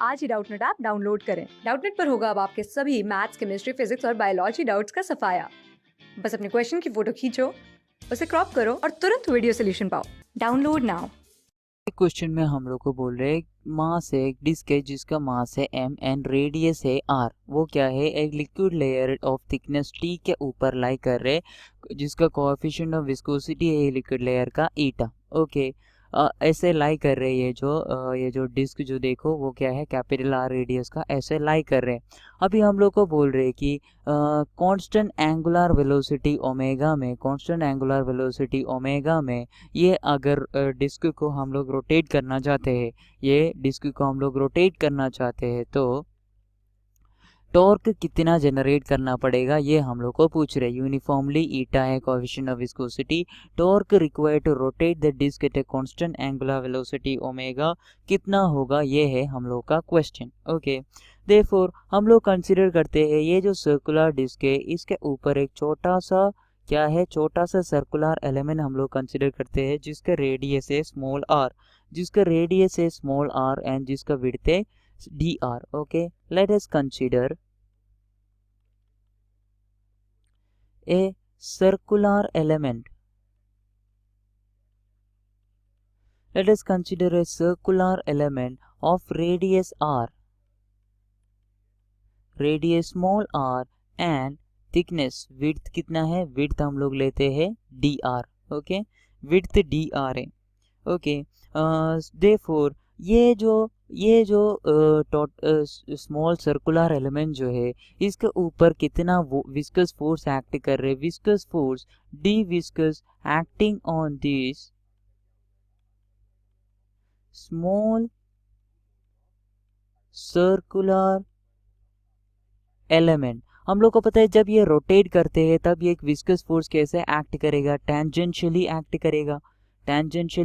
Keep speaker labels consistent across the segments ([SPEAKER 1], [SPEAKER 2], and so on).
[SPEAKER 1] आज ही Doubtnut app download करें। Doubtnut पर होगा अब आपके सभी मैथ्स, केमिस्ट्री, फिजिक्स और बायोलॉजी डाउट्स का सफाया। बस अपने क्वेश्चन की फोटो खींचो, उसे क्रॉप करो और तुरंत वीडियो सोल्यूशन पाओ। Download now.
[SPEAKER 2] क्वेश्चन में हम लोग को बोल रहे हैं मास है, एक डिस्क है जिसका मास है m एंड रेडियस है r। वो क्या है, एक liquid layer of thickness t के ऊपर लाई कर रहे, जिसका कोएफिशिएंट ऑफ विस्कोसिटी है लिक्विड लेयर का ईटा। ओके, ऐसे लाई कर रहे हैं ये जो डिस्क जो देखो वो क्या है, कैपिटल R रेडियस का ऐसे लाई कर रहे हैं। अभी हम लोग को बोल रहे हैं कि कांस्टेंट एंगुलर वेलोसिटी ओमेगा में ये अगर डिस्क को हम लोग रोटेट करना चाहते हैं तो टॉर्क कितना जनरेट करना पड़ेगा, ये हम लोग को पूछ रहे। यूनिफॉर्मली ईटा है coefficient of viscosity, torque required to rotate the disc at a constant angular velocity omega कितना होगा, ये है हम लोग का क्वेश्चन। ओके, देयरफॉर हम लोग कंसीडर करते हैं ये जो सर्कुलर डिस्क है इसके ऊपर एक छोटा सा सर्कुलर एलिमेंट हम लोग कंसीडर करते हैं जिसका रेडियस है स्मॉल r एंड जिसका विड्थ है dr। Okay, let us consider a circular element. Let us consider a circular element of radius r, radius small r and thickness width कितना है, width हम लोग लेते हैं dr। ओके, width dr है। Okay, therefore ये जो स्मॉल सर्कुलर एलिमेंट जो है इसके ऊपर कितना विस्कस फोर्स एक्ट कर रहे, viscous force D viscous acting on this small circular element. हम लोग को पता है जब ये रोटेट करते हैं तब ये एक विस्कस फोर्स कैसे एक्ट करेगा, टेंजेंशियली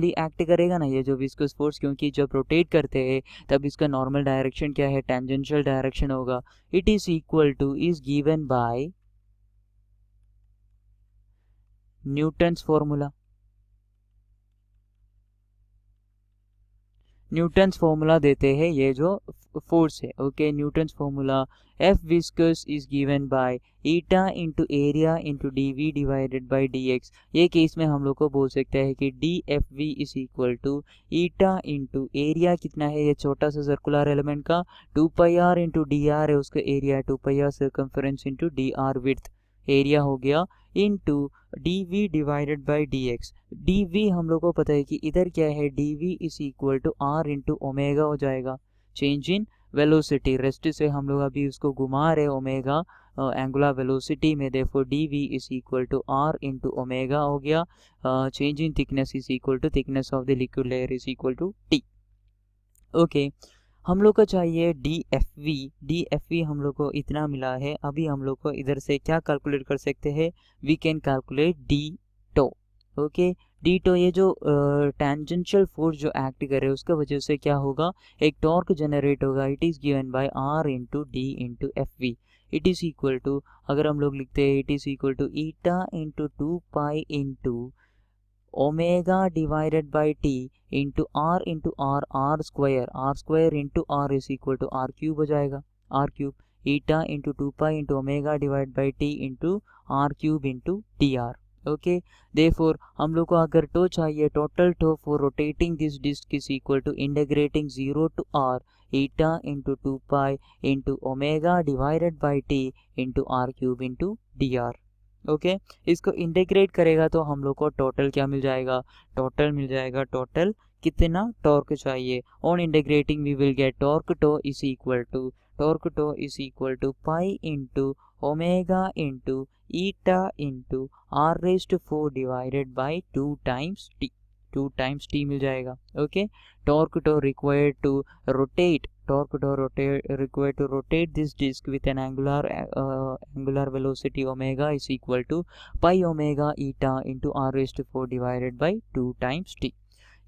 [SPEAKER 2] एक्ट करेगा ना ये जो विस्कस फोर्स, क्योंकि जब रोटेट करते हैं तब इसका नॉर्मल डायरेक्शन क्या है, टेंजेंशियल डायरेक्शन होगा। It is equal two is given bye Newton's formula देते हैं ये जो फोर्स है। Okay, Newton's formula F viscous is given by eta into area into dV divided by dx। ये केस में हम लोग को बोल सकते हैं कि dFV is equal to eta into area कितना है ये छोटा सा सर्कुलर एलिमेंट का 2 पाई r into dr है, उसका एरिया 2 पाई r circumference into dr width area हो गया into dV divided by dx। dV हम लोग को पता है कि इधर क्या है, dV is equal to r into omega हो जाएगा, चेंज इन वेलोसिटी। रेस्ट से हम लोग अभी उसको घुमा रहे ओमेगा एंगुलर वेलोसिटी में, therefore dV is equal to r into omega हो गया। Change in thickness is equal to thickness of the liquid layer is equal to t। Okay, हम लोग को चाहिए DFV हम लोग को इतना मिला है। अभी हम लोग को इधर से क्या कैलकुलेट कर सकते हैं, we can calculate d tau. Okay, D tau ये जो टेंजेंशियल फोर्स जो एक्ट कर रहे हैं उसका वजह से क्या होगा, एक टॉर्क जनरेट होगा। It is given by r into D into F V. It is equal to, अगर हम लोग लिखते हैं it is equal to eta into 2 pi into omega divided by T into r square into r is equal to r cube हो जाएगा, r cube eta into 2 pi into omega divide by T into r cube into T R. Okay, therefore हम लोग को अगर tau चाहिए, total tau for rotating this disc is equal to integrating 0 to r eta into 2 pi into omega divided by T into r cube into D R. Okay, इसको integrate करेगा तो हम लोग को टोटल क्या मिल जाएगा, टोटल कितना टॉर्क चाहिए। On integrating we will get torque tau is equal to pi into omega into eta into r raised to 4 divided by 2 times t मिल जाएगा। Okay, torque tau required to rotate this disc with an angular velocity omega is equal to pi omega eta into r raised to 4 divided by 2 times t।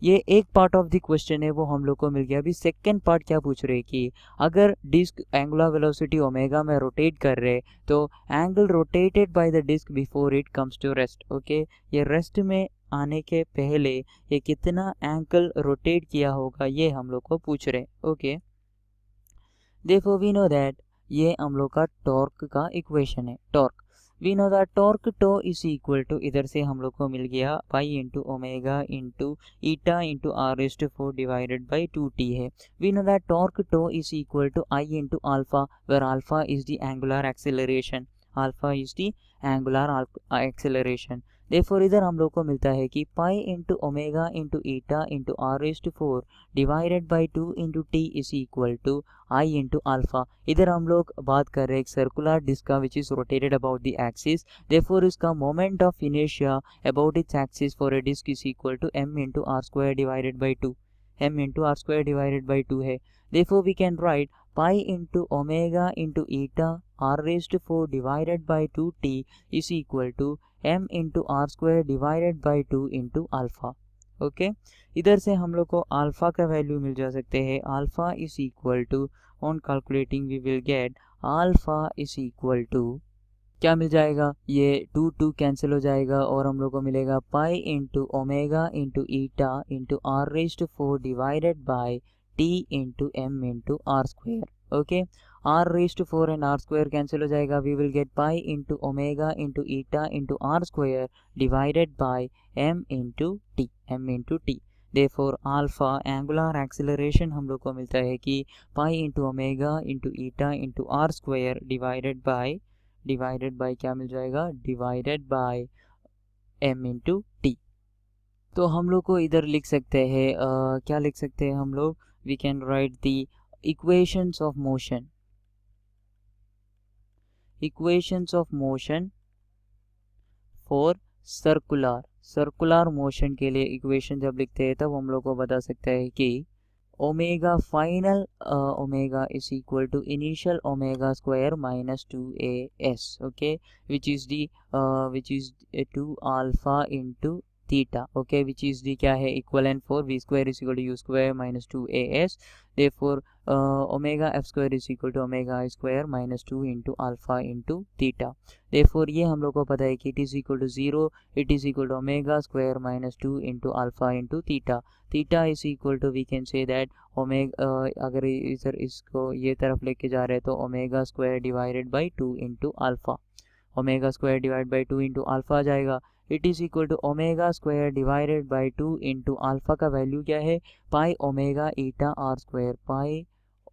[SPEAKER 2] ये एक part of the question है वो हम लोग को मिल गया। अभी सेकंड पार्ट क्या पूछ रहे हैं कि अगर डिस्क एंगुलर वेलोसिटी ओमेगा में रोटेट कर रहे तो angle rotated by the disc before it comes to rest. Okay, ये रेस्ट में आने के पहले ये कितना एंगल रोटेट किया होगा ये हम लोग को पूछ रहे। Okay, Therefore we know that ये हम लोग का टॉर्क का इक्वेशन है, torque. We know that torque tau is equal to, इधर से हम लोग को मिल गया pi into omega into eta into R raise to 4 divided by 2t है। We know that torque tau is equal to I into alpha, where alpha is the angular acceleration, alpha is the angular acceleration. Therefore इधर हम लोग को मिलता है कि pi into omega into eta into R raise to 4 divided by 2 into t is equal to I into alpha. इधर हम लोग बात कर रहे हैं एक सर्कुलर डिस्क का which is rotated about the axis, therefore इसका moment of inertia about its axis for a disc is equal to m into r square divided by 2, m into r square divided by 2 है। Therefore we can write pi into omega into eta r raised to 4 divided by 2t is equal to m into r square divided by 2 into alpha. Okay, इधर से हम लोग को alpha का value मिल जा सकते हैं, alpha is equal to, on calculating we will get alpha is equal to, क्या मिल जाएगा, ये 2 कैंसिल हो जाएगा और हम लोग को मिलेगा pi into omega into eta into r raised to 4 divided by t into m into r square. Okay, r raised to 4 and r square cancel हो जाएगा, we will get pi into omega into eta into r square divided by m into t। Therefore alpha angular acceleration हम लोग को मिलता है कि pi into omega into eta into r square divided by क्या मिल जाएगा, divided by m into T. तो हम लोग को इधर लिख सकते हैं क्या लिख सकते हैं हम लोग, we can write the equations of motion for circular motion के लिए इक्वेशन जब लिखते हैं तब हम लोग को बता सकते हैं कि omega final omega is equal to initial omega square minus 2as, okay, which is 2 alpha into theta, okay, which is the क्या है, equivalent for v square is equal to u square minus 2as। Therefore omega f square is equal to omega square minus 2 into alpha into theta. Therefore ये हम लोग को पता है कि it is equal to 0, it is equal to omega square minus 2 into alpha into theta is equal to, we can say that omega, अगर इधर इसको ये तरफ लेके जा रहे हैं तो omega square divided by 2 into alpha, omega square divide by 2 into alpha आ जाएगा। It is equal to omega square divided by 2 into alpha का वैल्यू क्या है, pi omega eta r square, pi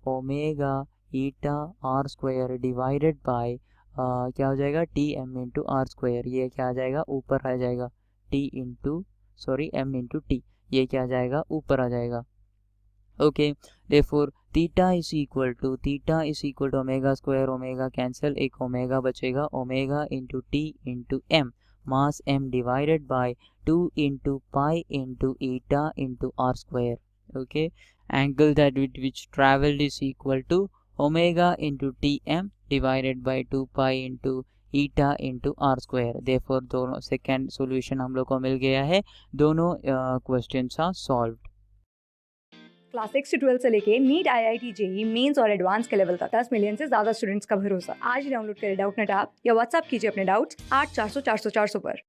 [SPEAKER 2] omega eta r square divided by क्या हो जाएगा, t m into r square, ये क्या आ जाएगा, ऊपर आ जाएगा, एम इंटू टी, ये क्या आ जाएगा, ऊपर आ जाएगा। Okay, therefore theta is equal to omega square, omega cancel, एक ओमेगा बचेगा, omega into t into m, mass m divided by 2 into pi into eta into r square. Okay, angle that which travelled is equal to omega into t m divided by 2 pi into eta into r square. Therefore दोनों second solution हम लोग को मिल गया है, दोनों questions are solved.
[SPEAKER 1] Class 6 से 12 से लेके नीट, IIT, जेई मेंस और एडवांस के लेवल तक 10 मिलियन से ज्यादा स्टूडेंट्स का भरोसा। आज ही डाउनलोड करें डाउटनेट ऐप या व्हाट्सएप कीजिए अपने डाउट्स 8400 400 400 पर।